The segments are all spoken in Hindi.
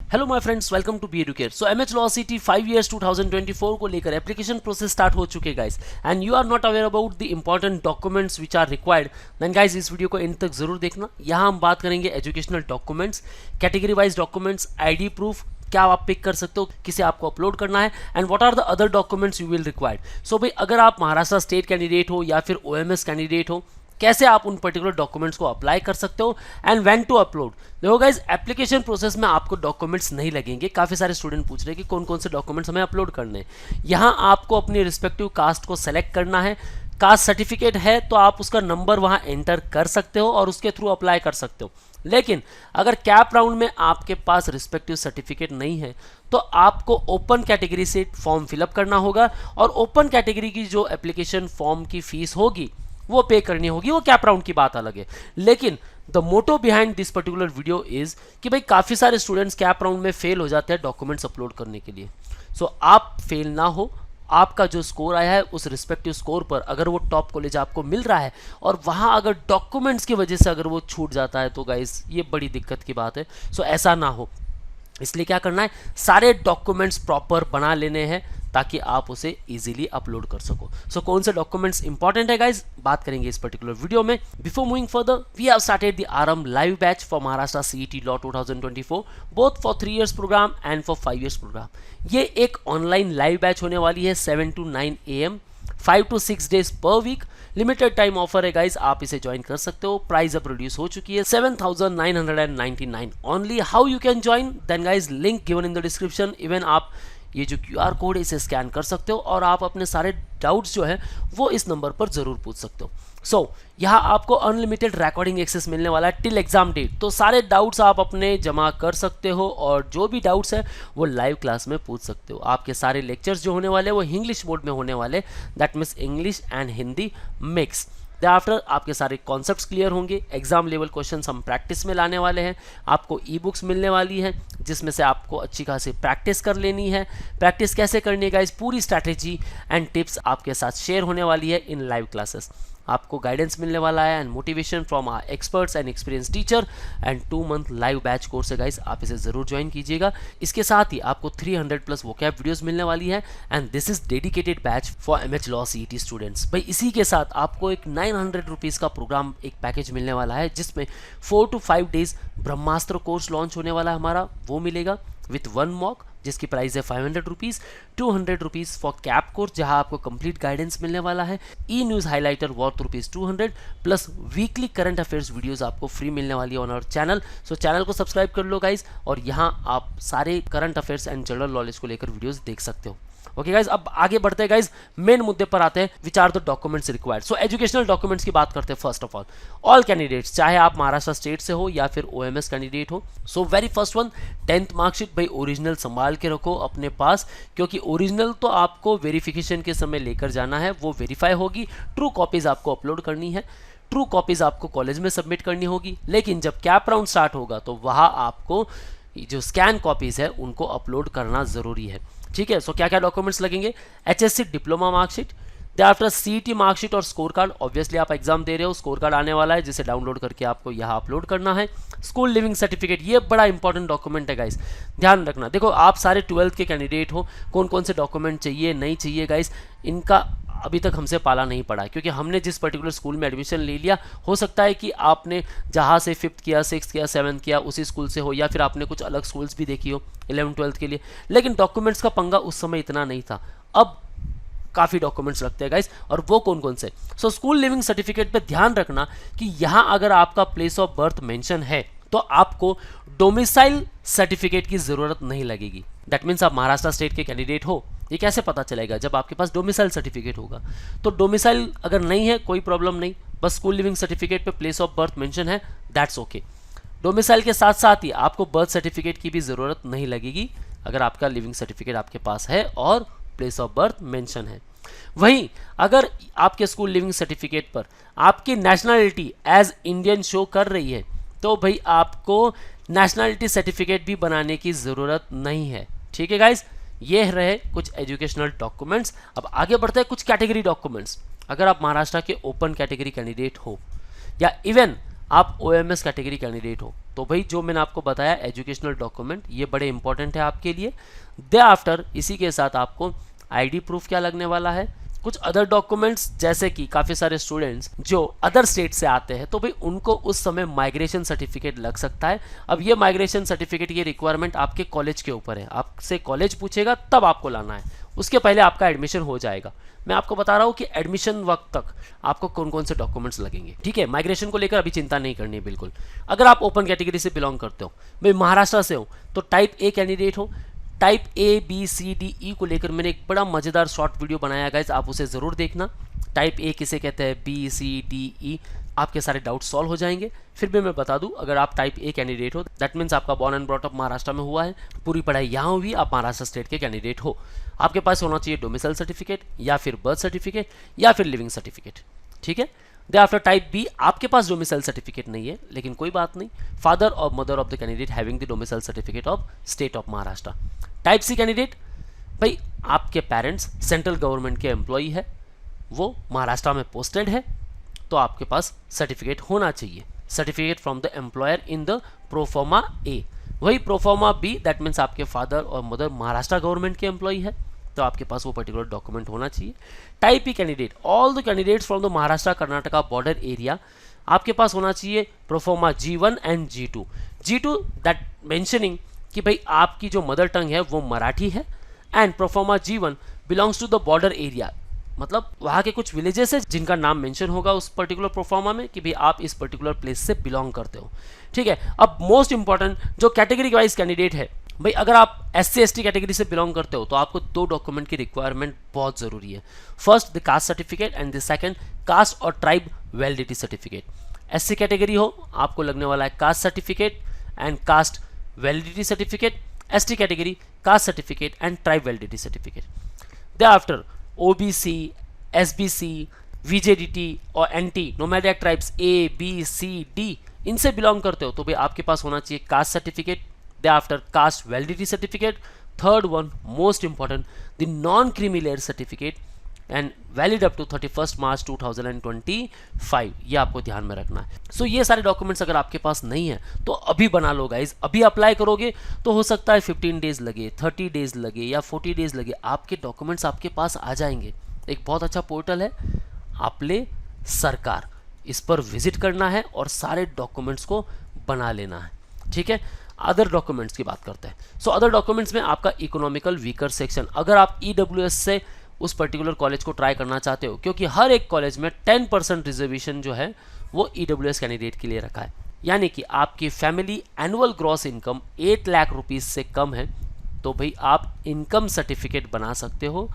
Hello my friends, welcome to be educate. So MH law CET 5 years 2024 को लेकर एप्लीकेशन प्रोसेस स्टार्ट हो चुके guys, and you are not aware about the important documents which are required, then guys इस वीडियो को एंड तक जरूर देखना। यहाँ हम बात करेंगे educational documents, category wise documents, ID proof क्या आप पिक कर सकते हो, किसे आपको अपलोड करना है, and what are the other documents you will required. So भाई अगर आप महाराष्ट्र स्टेट कैंडिडेट हो या फिर ओएमएस कैंडिडेट हो, कैसे आप उन पर्टिकुलर डॉक्यूमेंट्स को अप्लाई कर सकते हो एंड व्हेन टू अपलोड। देखो गाइज, एप्लीकेशन प्रोसेस में आपको डॉक्यूमेंट्स नहीं लगेंगे। काफ़ी सारे स्टूडेंट पूछ रहे हैं कि कौन कौन से डॉक्यूमेंट्स हमें अपलोड करने हैं। यहाँ आपको अपनी रिस्पेक्टिव कास्ट को सेलेक्ट करना है। कास्ट सर्टिफिकेट है तो आप उसका नंबर वहाँ एंटर कर सकते हो और उसके थ्रू अप्लाई कर सकते हो। लेकिन अगर कैप राउंड में आपके पास रिस्पेक्टिव सर्टिफिकेट नहीं है तो आपको ओपन कैटेगरी से फॉर्म फिलअप करना होगा, और ओपन कैटेगरी की जो एप्लीकेशन फॉर्म की फीस होगी वो पे करनी होगी। वो कैप राउंड की बात अलग है, लेकिन the motto behind this particular video is कि भाई काफ़ी सारे स्टूडेंट्स कैप राउंड में फेल हो जाते हैं डॉक्यूमेंट्स अपलोड करने के लिए। सो आप फेल ना हो, आपका जो स्कोर आया है उस रिस्पेक्टिव स्कोर पर अगर वो टॉप कॉलेज आपको मिल रहा है और वहाँ अगर डॉक्यूमेंट्स की वजह से अगर वो छूट जाता है तो गाइस ये बड़ी दिक्कत की बात है। सो ऐसा ना हो, इसलिए क्या करना है, सारे डॉक्यूमेंट्स प्रॉपर बना लेने हैं ताकि आप उसे इजीली अपलोड कर सको। सो कौन से डॉक्यूमेंट्स इंपॉर्टेंट है गाइज, बात करेंगे इस पर्टिकुलर वीडियो में। Before moving further, we have started the Aarambh live batch for Maharashtra CET law 2024, both for 3 years program and for 5 years program. ये एक ऑनलाइन लाइव बैच होने वाली है 7 to 9 AM, 5 to 6 days per week. Limited time offer है गाइज, आप इसे ज्वाइन कर सकते हो। प्राइस अब रिड्यूस हो चुकी है 7,999 only. How you can join, then guys link given in the description. Even आप ये जो QR कोड है इसे स्कैन कर सकते हो और आप अपने सारे डाउट्स जो है वो इस नंबर पर जरूर पूछ सकते हो। सो यहाँ आपको अनलिमिटेड रिकॉर्डिंग एक्सेस मिलने वाला है टिल एग्जाम डेट, तो सारे डाउट्स आप अपने जमा कर सकते हो और जो भी डाउट्स है वो लाइव क्लास में पूछ सकते हो। आपके सारे लेक्चर्स जो होने वाले हैं वो इंग्लिश मोड में होने वाले, that means English and Hindi mix. After आपके सारे कॉन्सेप्ट्स क्लियर होंगे। एग्जाम लेवल क्वेश्चंस हम प्रैक्टिस में लाने वाले हैं। आपको ई बुक्स मिलने वाली है जिसमें से आपको अच्छी खासी प्रैक्टिस कर लेनी है। प्रैक्टिस कैसे करनी है गाइस, पूरी स्ट्रैटेजी एंड टिप्स आपके साथ शेयर होने वाली है इन लाइव क्लासेस। आपको गाइडेंस मिलने वाला है and motivation from our experts and experience teacher, and 2 month live batch course है गाइस, आप इसे जरूर ज्वाइन कीजिएगा। इसके साथ ही आपको 300+ वोकैब वीडियोस मिलने वाली है, and this is dedicated batch for MH law CET students. भाई इसी के साथ आपको एक 900 रुपीज़ का प्रोग्राम, एक पैकेज मिलने वाला है जिसमें 4 to 5 days Brahmastra course launch होने वाला है हमारा, वो मिलेगा विथ 1 मॉक जिसकी प्राइस है 500 rupees, 200 rupees for cap course जहां आपको कंप्लीट गाइडेंस मिलने वाला है, e news highlighter worth ₹200, plus weekly current affairs videos आपको फ्री मिलने वाली है on our channel. So channel को सब्सक्राइब कर लो गाइज, और यहाँ आप सारे current affairs and general knowledge को लेकर वीडियोस देख सकते हो। ओके गाइज, अब आगे बढ़ते हैं गाइज, मेन मुद्दे पर आते हैं, which are the documents required. So educational documents की बात करते हैं। फर्स्ट ऑफ ऑल कैंडिडेट्स, चाहे आप महाराष्ट्र स्टेट से हो या फिर ओएमएस कैंडिडेट हो, so very first one, 10th marksheet भाई ओरिजिनल संभाल के रखो अपने पास, क्योंकि ओरिजिनल तो आपको वेरिफिकेशन के समय लेकर जाना है, वो वेरीफाई होगी। ट्रू कॉपीज आपको अपलोड करनी है, ट्रू कॉपीज आपको कॉलेज में सबमिट करनी होगी। लेकिन जब कैप राउंड स्टार्ट होगा तो वहाँ आपको जो स्कैन कॉपीज है उनको अपलोड करना जरूरी है। ठीक है, सो क्या क्या डॉक्यूमेंट्स लगेंगे, HSC diploma marksheet, after CET marksheet और स्कोर कार्ड। ऑब्वियसली आप एग्जाम दे रहे हो, स्कोर कार्ड आने वाला है जिसे डाउनलोड करके आपको यहाँ अपलोड करना है। स्कूल लिविंग सर्टिफिकेट, ये बड़ा इंपॉर्टेंट डॉक्यूमेंट है गाइस, ध्यान रखना। देखो आप सारे 12th के कैंडिडेट हो, कौन कौन से डॉक्यूमेंट चाहिए नहीं चाहिए गाइस, इनका अभी तक हमसे पाला नहीं पड़ा, क्योंकि हमने जिस पर्टिकुलर स्कूल में एडमिशन ले लिया, हो सकता है कि आपने जहाँ से 5th किया, 6th किया, 7th किया उसी स्कूल से हो, या फिर आपने कुछ अलग स्कूल्स भी देखी हो 11th 12th के लिए, लेकिन डॉक्यूमेंट्स का पंगा उस समय इतना नहीं था। अब काफ़ी डॉक्यूमेंट्स लगते हैं गाइस, और वो कौन कौन से। सो स्कूल लिविंग सर्टिफिकेट पे ध्यान रखना कि यहाँ अगर आपका प्लेस ऑफ बर्थ मेंशन है तो आपको डोमिसाइल सर्टिफिकेट की ज़रूरत नहीं लगेगी। दैट मीन्स आप महाराष्ट्र स्टेट के कैंडिडेट हो, ये कैसे पता चलेगा, जब आपके पास डोमिसाइल सर्टिफिकेट होगा। तो डोमिसाइल अगर नहीं है कोई प्रॉब्लम नहीं, बस स्कूल लिविंग सर्टिफिकेट पे प्लेस ऑफ बर्थ मेंशन है, दैट्स ओके। डोमिसाइल के साथ साथ ही आपको बर्थ सर्टिफिकेट की भी ज़रूरत नहीं लगेगी अगर आपका लिविंग सर्टिफिकेट आपके पास है और प्लेस ऑफ बर्थ मेंशन है। वहीं अगर आपके स्कूल लिविंग सर्टिफिकेट पर आपकी नेशनलिटी एज इंडियन शो कर रही है तो भाई आपको नेशनलिटी सर्टिफिकेट भी बनाने की ज़रूरत नहीं है। ठीक है गाइज, ये रहे कुछ एजुकेशनल डॉक्यूमेंट्स। अब आगे बढ़ते हैं कुछ कैटेगरी डॉक्यूमेंट्स। अगर आप महाराष्ट्र के ओपन कैटेगरी कैंडिडेट हो या इवन आप OMS कैटेगरी कैंडिडेट हो तो भाई जो मैंने आपको बताया एजुकेशनल डॉक्यूमेंट ये बड़े इंपॉर्टेंट है आपके लिए। दे आफ्टर इसी के साथ आपको आईडी प्रूफ क्या लगने वाला है, कुछ अदर डॉक्यूमेंट्स, जैसे कि काफ़ी सारे स्टूडेंट्स जो अदर स्टेट से आते हैं तो भाई उनको उस समय माइग्रेशन सर्टिफिकेट लग सकता है। अब ये माइग्रेशन सर्टिफिकेट की रिक्वायरमेंट आपके कॉलेज के ऊपर है, आपसे कॉलेज पूछेगा तब आपको लाना है, उसके पहले आपका एडमिशन हो जाएगा। मैं आपको बता रहा हूँ कि एडमिशन वक्त तक आपको कौन कौन से डॉक्यूमेंट्स लगेंगे, ठीक है। माइग्रेशन को लेकर अभी चिंता नहीं करनी है बिल्कुल। अगर आप ओपन कैटेगरी से बिलोंग करते हो, भाई महाराष्ट्र से हो तो टाइप ए कैंडिडेट हो, type A B C D E को लेकर मैंने एक बड़ा मजेदार शॉर्ट वीडियो बनाया गाइस, आप उसे जरूर देखना। टाइप ए किसे कहते हैं, बी सी डी ई, आपके सारे डाउट सॉल्व हो जाएंगे। फिर भी मैं बता दूं, अगर आप टाइप ए कैंडिडेट हो दैट मीन्स आपका born and brought up Maharashtra में हुआ है, पूरी पढ़ाई यहाँ हुई, आप महाराष्ट्र स्टेट के कैंडिडेट हो। आपके पास होना चाहिए डोमिसाइल सर्टिफिकेट या फिर बर्थ सर्टिफिकेट या फिर लिविंग सर्टिफिकेट, ठीक है। दे आफ्टर टाइप बी, आपके पास डोमिसाइल सर्टिफिकेट नहीं है लेकिन कोई बात नहीं, फादर और mother of the candidate having the domicile certificate of state of Maharashtra. Type C candidate, भाई आपके पेरेंट्स सेंट्रल गवर्नमेंट के एम्प्लॉई है, वो महाराष्ट्र में पोस्टेड है, तो आपके पास सर्टिफिकेट होना चाहिए, certificate from the employer in the proforma A. वही प्रोफॉर्मा बी दैट मीन्स आपके फादर और मदर महाराष्ट्र गवर्नमेंट के एम्प्लॉई है, तो आपके पास वो पर्टिकुलर डॉक्यूमेंट होना चाहिए। Type E candidate, all the candidates from the Maharashtra Karnataka border area, आपके पास होना चाहिए proforma G1 and G2। G2 that mentioning कि भाई आपकी जो मदर टंग है वो मराठी है, and proforma G1 belongs to the border area, मतलब वहाँ के कुछ विलेजेस है जिनका नाम मेंशन होगा उस पर्टिकुलर प्रोफॉर्मा में कि भाई आप इस पर्टिकुलर प्लेस से बिलोंग करते हो, ठीक है। अब मोस्ट इंपॉर्टेंट जो कैटेगरी वाइज कैंडिडेट है, भाई अगर आप SC ST कैटेगरी से बिलोंग करते हो तो आपको दो डॉक्यूमेंट की रिक्वायरमेंट बहुत ज़रूरी है। First the caste certificate and the second caste और tribe validity certificate. SC category हो आपको लगने वाला है caste certificate and caste validity certificate, ST category caste certificate and tribe validity certificate. Then after OBC, SBC, VJDT और NT nomadic tribes A, B, C, D इनसे बिलोंग करते हो तो भाई आपके पास होना चाहिए caste certificate. Then after caste validity certificate, third one most important the non creamy layer certificate and valid up to 31 March 2025, ये आपको ध्यान में रखना है। सो ये सारे डॉक्यूमेंट्स अगर आपके पास नहीं है तो अभी बना लो गाइज, अभी अप्लाई करोगे तो हो सकता है 15 डेज लगे, 30 डेज लगे या 40 डेज लगे, आपके डॉक्यूमेंट्स आपके पास आ जाएंगे। एक बहुत अच्छा पोर्टल है आपले सरकार, इस पर विजिट करना है और सारे डॉक्यूमेंट्स को बना लेना है, ठीक है। अदर डॉक्यूमेंट्स की बात करते हैं। सो अदर डॉक्यूमेंट्स में आपका इकोनॉमिकल वीकर सेक्शन, अगर आप EWS से उस पर्टिकुलर कॉलेज को ट्राई करना चाहते हो, क्योंकि हर एक कॉलेज में 10% रिजर्वेशन जो है वो EWS कैंडिडेट के लिए रखा है, यानी कि आपकी family annual gross income 8 lakh rupees से कम है तो भाई आप इनकम सर्टिफिकेट बना सकते हो।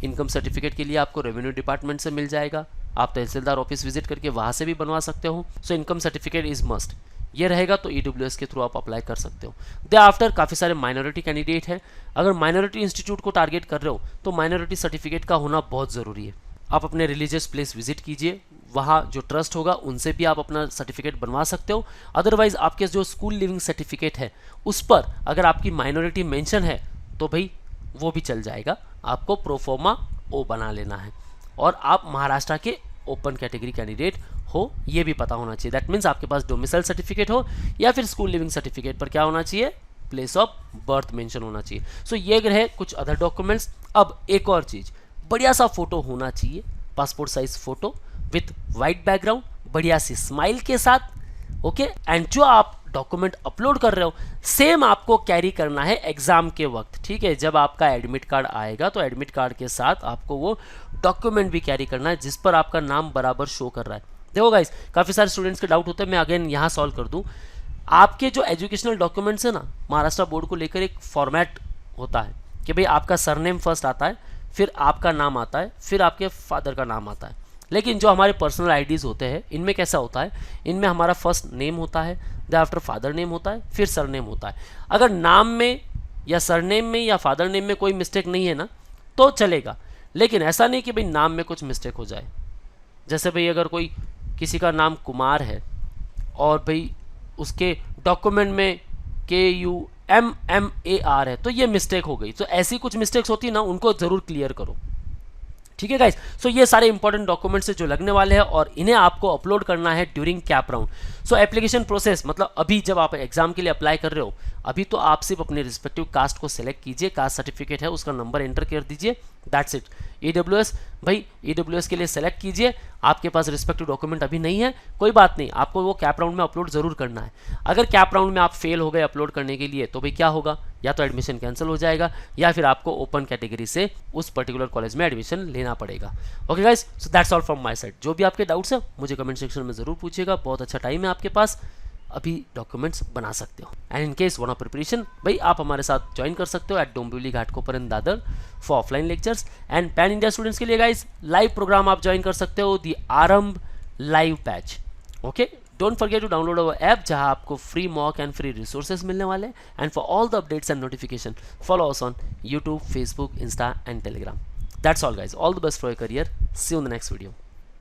इनकम सर्टिफिकेट के लिए आपको रेवेन्यू डिपार्टमेंट से मिल जाएगा, आप तहसीलदार ऑफिस विजिट करके वहाँ से भी बनवा सकते हो। So income certificate is must, ये रहेगा तो EWS के थ्रू आप अप्लाई कर सकते हो। दे आफ्टर काफ़ी सारे माइनॉरिटी कैंडिडेट हैं, अगर माइनॉरिटी इंस्टीट्यूट को टारगेट कर रहे हो तो माइनॉरिटी सर्टिफिकेट का होना बहुत ज़रूरी है। आप अपने रिलीजियस प्लेस विजिट कीजिए, वहाँ जो ट्रस्ट होगा उनसे भी आप अपना सर्टिफिकेट बनवा सकते हो। अदरवाइज आपके जो स्कूल लिविंग सर्टिफिकेट है उस पर अगर आपकी माइनॉरिटी मेंशन है तो भाई वो भी चल जाएगा, आपको प्रोफॉर्मा O बना लेना है और आप महाराष्ट्र के ओपन कैटेगरी कैंडिडेट हो ये भी पता होना चाहिए। दैट मीन्स आपके पास डोमिसाइल सर्टिफिकेट हो या फिर स्कूल लिविंग सर्टिफिकेट पर क्या होना चाहिए, प्लेस ऑफ बर्थ मेंशन होना चाहिए। सो ये रहे कुछ अदर डॉक्यूमेंट्स। अब एक और चीज़, बढ़िया सा फोटो होना चाहिए, passport size photo with white background, बढ़िया सी स्माइल के साथ, ओके। एंड जो आप डॉक्यूमेंट अपलोड कर रहे हो सेम आपको कैरी करना है एग्जाम के वक्त, ठीक है। जब आपका एडमिट कार्ड आएगा तो एडमिट कार्ड के साथ आपको वो डॉक्यूमेंट भी कैरी करना है जिस पर आपका नाम बराबर शो कर रहा है। देखो गाइस, काफ़ी सारे स्टूडेंट्स के डाउट होते हैं, मैं अगेन यहाँ सॉल्व कर दूँ। आपके जो एजुकेशनल डॉक्यूमेंट्स है ना, महाराष्ट्र बोर्ड को लेकर एक फॉर्मेट होता है कि भाई आपका सरनेम फर्स्ट आता है, फिर आपका नाम आता है, फिर आपके फादर का नाम आता है। लेकिन जो हमारे पर्सनल आईडीज़ होते हैं इनमें कैसा होता है, इनमें हमारा फर्स्ट नेम होता है, द आफ्टर फादर नेम होता है, फिर सरनेम होता है। अगर नाम में या सरनेम में या फादर नेम में कोई मिस्टेक नहीं है ना तो चलेगा, लेकिन ऐसा नहीं कि भाई नाम में कुछ मिस्टेक हो जाए। जैसे भाई अगर कोई किसी का नाम कुमार है और भाई उसके डॉक्यूमेंट में KUMMAR है तो ये मिस्टेक हो गई। तो ऐसी कुछ मिस्टेक्स होती है ना, उनको ज़रूर क्लियर करो, ठीक है गाइस। सो ये सारे इंपॉर्टेंट डॉक्यूमेंट्स जो लगने वाले हैं और इन्हें आपको अपलोड करना है ड्यूरिंग कैप राउंड। सो एप्लीकेशन प्रोसेस मतलब अभी जब आप एग्जाम के लिए अप्लाई कर रहे हो, अभी तो आप सिर्फ अपने रिस्पेक्टिव कास्ट को सिलेक्ट कीजिए, कास्ट सर्टिफिकेट है उसका नंबर एंटर कर दीजिए, दैट्स इट। ईडब्ल्यूएस भाई ईडब्ल्यूएस के लिए सेलेक्ट कीजिए, आपके पास रिस्पेक्टिव डॉक्यूमेंट अभी नहीं है, कोई बात नहीं, आपको वो कैप राउंड में अपलोड जरूर करना है। अगर कैप राउंड में आप फेल हो गए अपलोड करने के लिए तो भाई क्या होगा, या तो एडमिशन कैंसिल हो जाएगा या फिर आपको ओपन कैटेगरी से उस पर्टिकुलर कॉलेज में एडमिशन लेना पड़ेगा। Okay guys, so that's all from my side. जो भी आपके डाउट्स है मुझे कमेंट सेक्शन में जरूर पूछिएगा, बहुत अच्छा टाइम है आपके पास, अभी डॉक्यूमेंट्स बना सकते हो। And in case one of preparation भाई आप हमारे साथ ज्वाइन कर सकते हो at Dombivli Ghatkopar in Dadar for offline lectures. And pan India students के लिए गाइस लाइव प्रोग्राम आप ज्वाइन कर सकते हो, the Aarambh live batch. Okay, don't forget to download our app जहां आपको free mock and free resources मिलने वाले हैं। And for all the updates and notification follow us on YouTube, Facebook, Insta and Telegram. That's all guys, all the best for your career, see you in the next video.